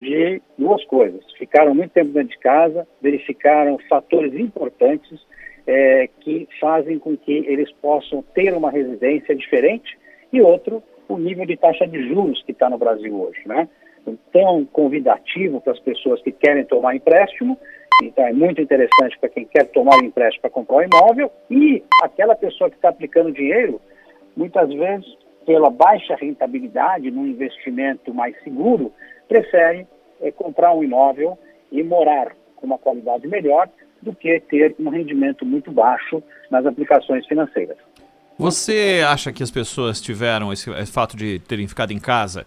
de duas coisas. Ficaram muito tempo dentro de casa, verificaram fatores importantes que fazem com que eles possam ter uma residência diferente, e outro, o nível de taxa de juros que está no Brasil hoje, né? Então, convidativo para as pessoas que querem tomar empréstimo. Então, é muito interessante para quem quer tomar um empréstimo para comprar um imóvel, e aquela pessoa que está aplicando dinheiro, muitas vezes, pela baixa rentabilidade, num investimento mais seguro, prefere comprar um imóvel e morar com uma qualidade melhor do que ter um rendimento muito baixo nas aplicações financeiras. Você acha que as pessoas tiveram esse fato de terem ficado em casa,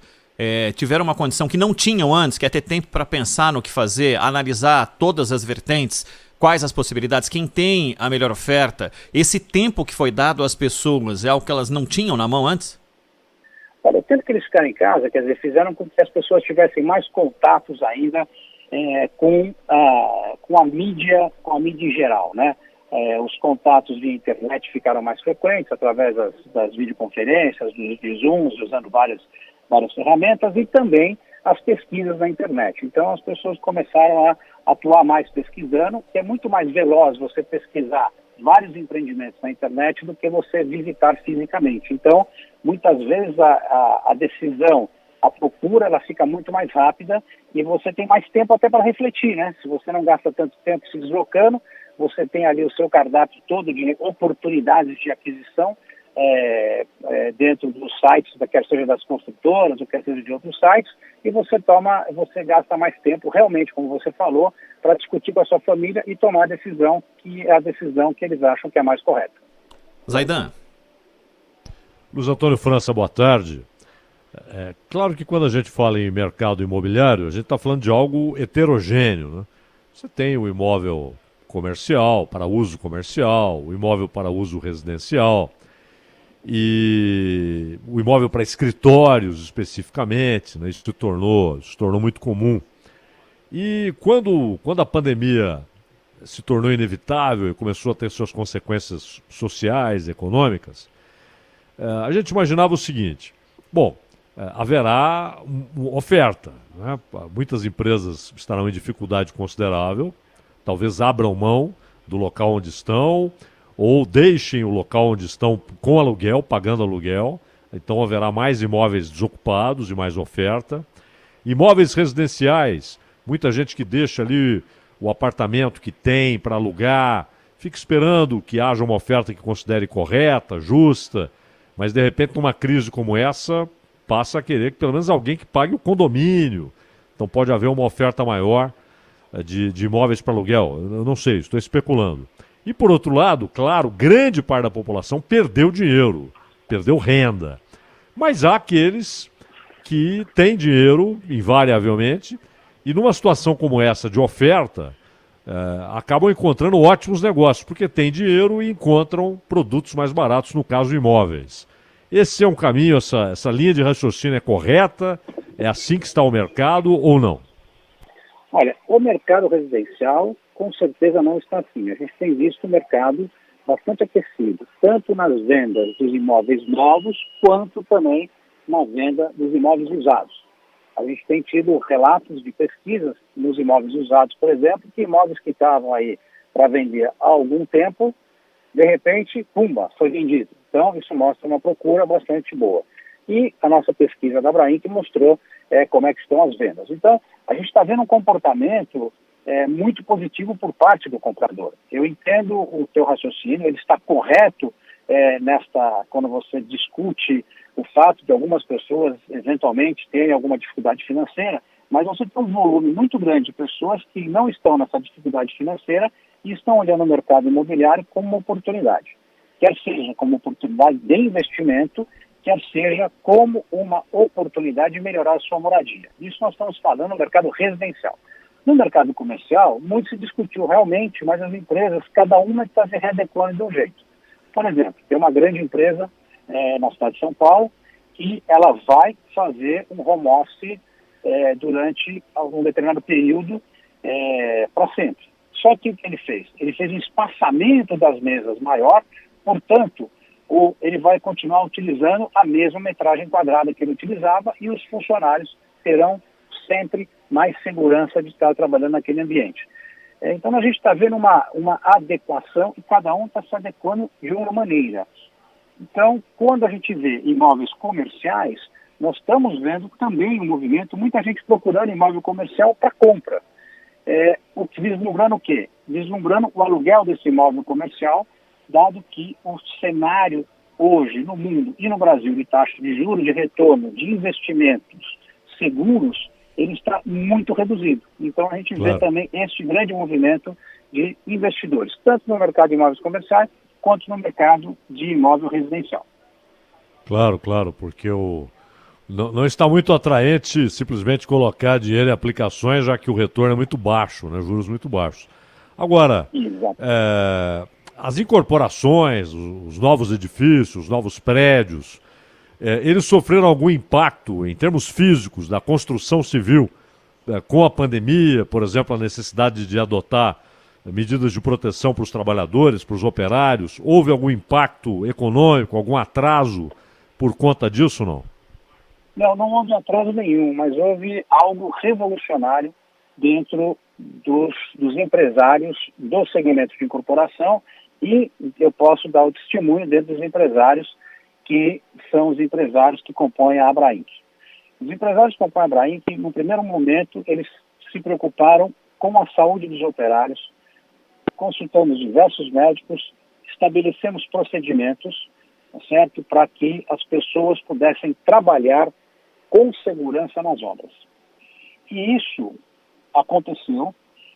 tiveram uma condição que não tinham antes, que é ter tempo para pensar no que fazer, analisar todas as vertentes, quais as possibilidades, quem tem a melhor oferta? Esse tempo que foi dado às pessoas é algo que elas não tinham na mão antes? Olha, o tempo que eles ficaram em casa, quer dizer, fizeram com que as pessoas tivessem mais contatos ainda com a mídia em geral, né? Os contatos via internet ficaram mais frequentes através das videoconferências, dos Zooms, usando várias ferramentas, e também as pesquisas na internet. Então as pessoas começaram a atuar mais pesquisando, que é muito mais veloz você pesquisar vários empreendimentos na internet do que você visitar fisicamente. Então, muitas vezes a decisão, a procura, ela fica muito mais rápida, e você tem mais tempo até para refletir, né? Se você não gasta tanto tempo se deslocando, você tem ali o seu cardápio todo de oportunidades de aquisição dentro dos sites, quer seja das construtoras ou quer seja de outros sites, e você gasta mais tempo realmente, como você falou, para discutir com a sua família e tomar a decisão que é a decisão que eles acham que é mais correta. Zaidan. Luiz Antônio França, boa tarde. Claro que quando a gente fala em mercado imobiliário, a gente está falando de algo heterogêneo, né? Você tem o imóvel comercial, para uso comercial, o imóvel para uso residencial, e o imóvel para escritórios especificamente, né? Isso se tornou muito comum. E quando a pandemia se tornou inevitável e começou a ter suas consequências sociais, econômicas, a gente imaginava o seguinte: bom, haverá oferta, né? Muitas empresas estarão em dificuldade considerável, talvez abram mão do local onde estão, ou deixem o local onde estão com aluguel, pagando aluguel. Então haverá mais imóveis desocupados e mais oferta. Imóveis residenciais, muita gente que deixa ali o apartamento que tem para alugar, fica esperando que haja uma oferta que considere correta, justa, mas de repente numa crise como essa passa a querer que pelo menos alguém que pague o condomínio. Então pode haver uma oferta maior de imóveis para aluguel. Eu não sei, estou especulando. E por outro lado, claro, grande parte da população perdeu dinheiro, perdeu renda. Mas há aqueles que têm dinheiro, invariavelmente, e numa situação como essa de oferta, acabam encontrando ótimos negócios, porque têm dinheiro e encontram produtos mais baratos, no caso imóveis. Esse é um caminho, essa linha de raciocínio é correta? É assim que está o mercado ou não? Olha, o mercado residencial com certeza não está assim. A gente tem visto o mercado bastante aquecido, tanto nas vendas dos imóveis novos, quanto também na venda dos imóveis usados. A gente tem tido relatos de pesquisas nos imóveis usados, por exemplo, que imóveis que estavam aí para vender há algum tempo, de repente, pumba, foi vendido. Então, isso mostra uma procura bastante boa. E a nossa pesquisa da Abraim que mostrou como é que estão as vendas. Então, a gente está vendo um comportamento muito positivo por parte do comprador. Eu entendo o teu raciocínio, ele está correto quando você discute o fato de algumas pessoas eventualmente terem alguma dificuldade financeira, mas você tem um volume muito grande de pessoas que não estão nessa dificuldade financeira e estão olhando o mercado imobiliário como uma oportunidade. Quer seja como oportunidade de investimento, quer seja como uma oportunidade de melhorar a sua moradia. Isso nós estamos falando no mercado residencial. No mercado comercial, muito se discutiu realmente, mas as empresas, cada uma está se readequando de um jeito. Por exemplo, tem uma grande empresa na cidade de São Paulo que ela vai fazer um home office durante algum determinado período para sempre. Só que o que ele fez? Ele fez um espaçamento das mesas maior, portanto, ele vai continuar utilizando a mesma metragem quadrada que ele utilizava, e os funcionários terão sempre mais segurança de estar trabalhando naquele ambiente. Então a gente está vendo uma adequação e cada um está se adequando de uma maneira. Então, quando a gente vê imóveis comerciais, nós estamos vendo também um movimento, muita gente procurando imóvel comercial para compra. Vislumbrando o quê? Vislumbrando o aluguel desse imóvel comercial, dado que o cenário hoje no mundo e no Brasil de taxa de juros, de retorno, de investimentos seguros, ele está muito reduzido. Então a gente vê também este grande movimento de investidores, tanto no mercado de imóveis comerciais, quanto no mercado de imóvel residencial. Claro, porque não está muito atraente simplesmente colocar dinheiro em aplicações, já que o retorno é muito baixo, né? Juros muito baixos. Agora, as incorporações, os novos edifícios, os novos prédios, eles sofreram algum impacto em termos físicos da construção civil com a pandemia, por exemplo, a necessidade de adotar medidas de proteção para os trabalhadores, para os operários? Houve algum impacto econômico, algum atraso por conta disso, não? Não houve atraso nenhum, mas houve algo revolucionário dentro dos empresários do segmento de incorporação, e eu posso dar o testemunho dentro dos empresários que são os empresários que compõem a Abrainc. Os empresários que compõem a Abrainc, no primeiro momento, eles se preocuparam com a saúde dos operários, consultamos diversos médicos, estabelecemos procedimentos, certo, para que as pessoas pudessem trabalhar com segurança nas obras. E isso aconteceu,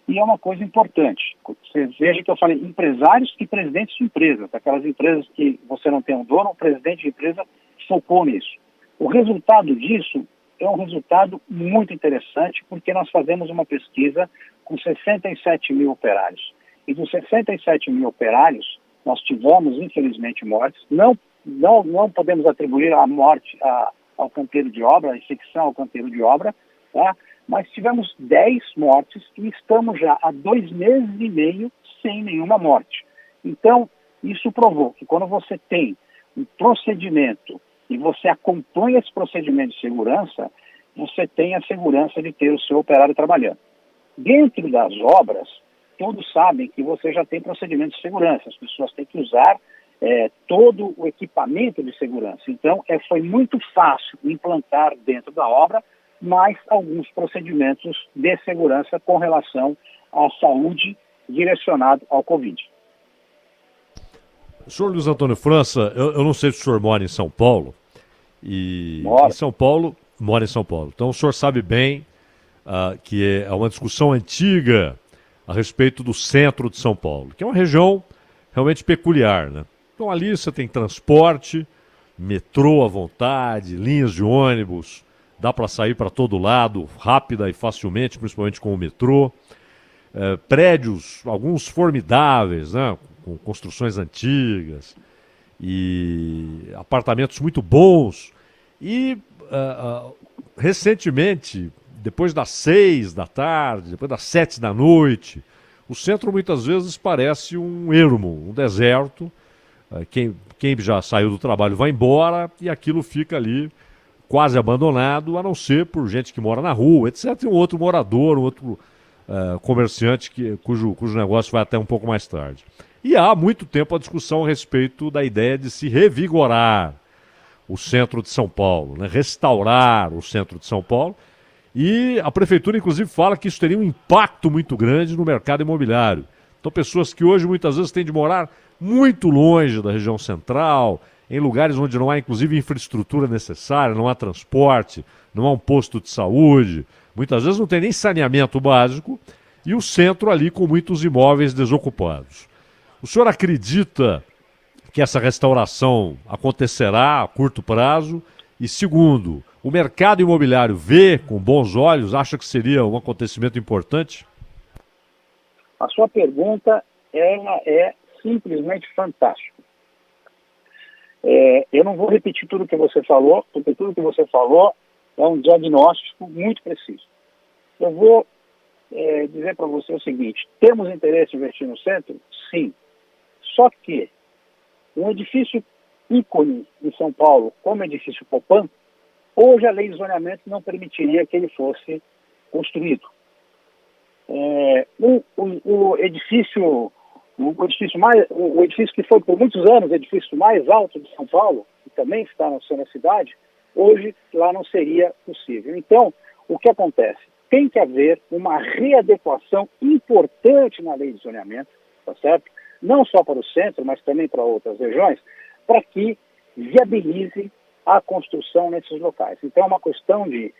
e é uma coisa importante. Você veja que eu falei empresários e presidentes de empresas, aquelas empresas que você não tem um dono, o presidente de empresa focou nisso. O resultado disso é um resultado muito interessante, porque nós fazemos uma pesquisa com 67 mil operários. E dos 67 mil operários, nós tivemos, infelizmente, mortes. Não podemos atribuir a morte ao canteiro de obra, a infecção ao canteiro de obra, tá? Mas tivemos 10 mortes e estamos já há 2 meses e meio sem nenhuma morte. Então, isso provou que quando você tem um procedimento e você acompanha esse procedimento de segurança, você tem a segurança de ter o seu operário trabalhando. Dentro das obras, todos sabem que você já tem procedimento de segurança, as pessoas têm que usar todo o equipamento de segurança. Então, foi muito fácil implantar dentro da obra mais alguns procedimentos de segurança com relação à saúde direcionado ao Covid. Senhor Luiz Antônio França, eu não sei se o senhor mora em São Paulo. Em São Paulo, mora em São Paulo. Então o senhor sabe bem que é uma discussão antiga a respeito do centro de São Paulo, que é uma região realmente peculiar, né? Então ali você tem transporte, metrô à vontade, linhas de ônibus, dá para sair para todo lado, rápida e facilmente, principalmente com o metrô. Prédios, alguns formidáveis, né? Com construções antigas e apartamentos muito bons. E recentemente, depois das 6 da tarde, depois das 7 da noite, o centro muitas vezes parece um ermo, um deserto. Quem já saiu do trabalho vai embora e aquilo fica ali quase abandonado, a não ser por gente que mora na rua, etc. E um outro morador, um outro comerciante cujo negócio vai até um pouco mais tarde. E há muito tempo a discussão a respeito da ideia de se revigorar o centro de São Paulo, né? Restaurar o centro de São Paulo. E a prefeitura, inclusive, fala que isso teria um impacto muito grande no mercado imobiliário. Então, pessoas que hoje muitas vezes têm de morar muito longe da região central, em lugares onde não há, inclusive, infraestrutura necessária, não há transporte, não há um posto de saúde, muitas vezes não tem nem saneamento básico, e o centro ali com muitos imóveis desocupados. O senhor acredita que essa restauração acontecerá a curto prazo? E segundo, o mercado imobiliário vê com bons olhos, acha que seria um acontecimento importante? A sua pergunta ela é simplesmente fantástica. Eu não vou repetir tudo o que você falou, porque tudo que você falou é um diagnóstico muito preciso. Eu vou dizer para você o seguinte: temos interesse em investir no centro? Sim. Só que um edifício ícone em São Paulo, como o edifício Copan, hoje a lei de zoneamento não permitiria que ele fosse construído. O edifício que foi por muitos anos o edifício mais alto de São Paulo, que também está no centro da cidade, hoje lá não seria possível. Então, o que acontece? Tem que haver uma readequação importante na lei de zoneamento, tá certo? Não só para o centro, mas também para outras regiões, para que viabilize a construção nesses locais. Então, é uma questão de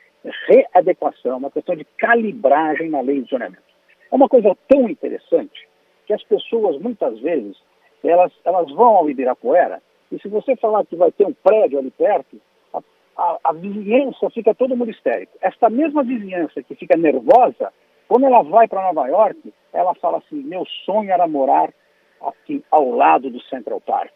readequação, uma questão de calibragem na lei de zoneamento. É uma coisa tão interessante que as pessoas, muitas vezes, elas vão ao Ibirapuera e se você falar que vai ter um prédio ali perto, a vizinhança fica todo mundo histérico. Esta mesma vizinhança que fica nervosa, quando ela vai para Nova York, ela fala assim, meu sonho era morar aqui ao lado do Central Park.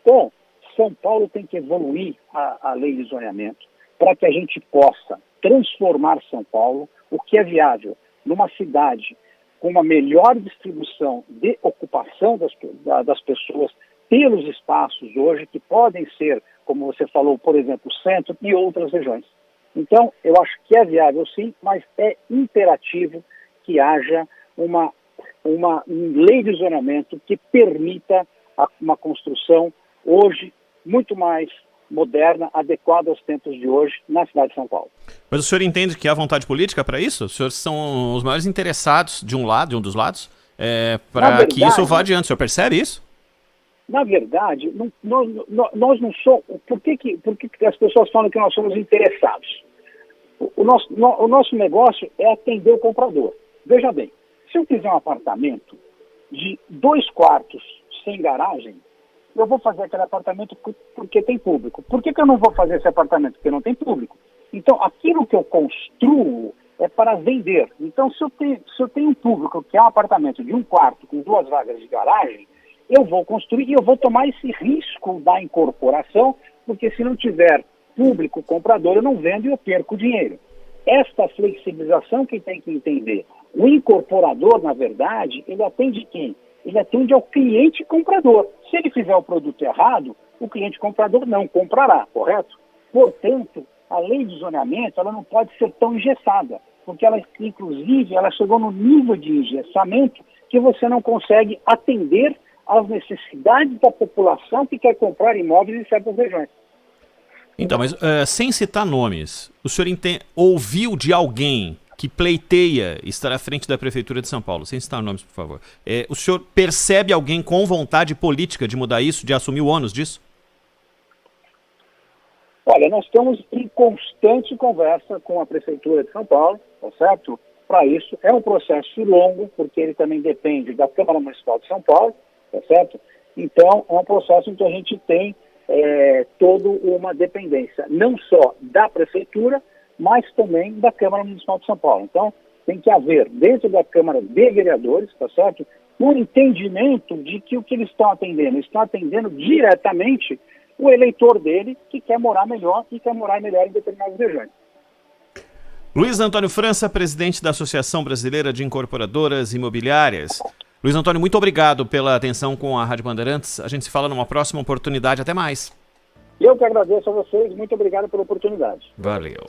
Então, São Paulo tem que evoluir a lei de zoneamento para que a gente possa transformar São Paulo, o que é viável, numa cidade com uma melhor distribuição de ocupação das pessoas pelos espaços hoje, que podem ser, como você falou, por exemplo, o centro e outras regiões. Então, eu acho que é viável sim, mas é imperativo que haja uma lei de zoneamento que permita uma construção hoje muito mais moderna, adequada aos tempos de hoje na cidade de São Paulo. Mas o senhor entende que há vontade política para isso? Os senhores são os maiores interessados de um dos lados, para que isso vá adiante. O senhor percebe isso? Na verdade, nós não somos... Por que as pessoas falam que nós somos interessados? O nosso negócio é atender o comprador. Veja bem, se eu fizer um apartamento de 2 quartos sem garagem, eu vou fazer aquele apartamento porque tem público. Por que eu não vou fazer esse apartamento? Porque não tem público. Então, aquilo que eu construo é para vender. Então, se eu tenho um público que é um apartamento de 1 quarto com 2 vagas de garagem, eu vou construir e eu vou tomar esse risco da incorporação, porque se não tiver público comprador, eu não vendo e eu perco dinheiro. Esta flexibilização que tem que entender. O incorporador, na verdade, ele atende quem? Ele atende ao cliente comprador. Se ele fizer o produto errado, o cliente comprador não comprará, correto? Portanto, a lei de zoneamento ela não pode ser tão engessada, porque ela, inclusive, ela chegou no nível de engessamento que você não consegue atender às necessidades da população que quer comprar imóveis em certas regiões. Então, mas sem citar nomes, o senhor ouviu de alguém que pleiteia estar à frente da Prefeitura de São Paulo, sem citar nomes, por favor, o senhor percebe alguém com vontade política de mudar isso, de assumir o ônus disso? Olha, nós estamos em constante conversa com a Prefeitura de São Paulo, tá certo? Para isso, é um processo longo, porque ele também depende da Câmara Municipal de São Paulo, tá certo? Então, é um processo em que a gente tem toda uma dependência, não só da Prefeitura, mas também da Câmara Municipal de São Paulo. Então, tem que haver, dentro da Câmara de Vereadores, tá certo? Um entendimento de que o que eles estão atendendo diretamente o eleitor dele que quer morar melhor e quer morar melhor em determinadas regiões. Luiz Antônio França, presidente da Associação Brasileira de Incorporadoras Imobiliárias. Luiz Antônio, muito obrigado pela atenção com a Rádio Bandeirantes. A gente se fala numa próxima oportunidade. Até mais. Eu que agradeço a vocês. Muito obrigado pela oportunidade. Valeu.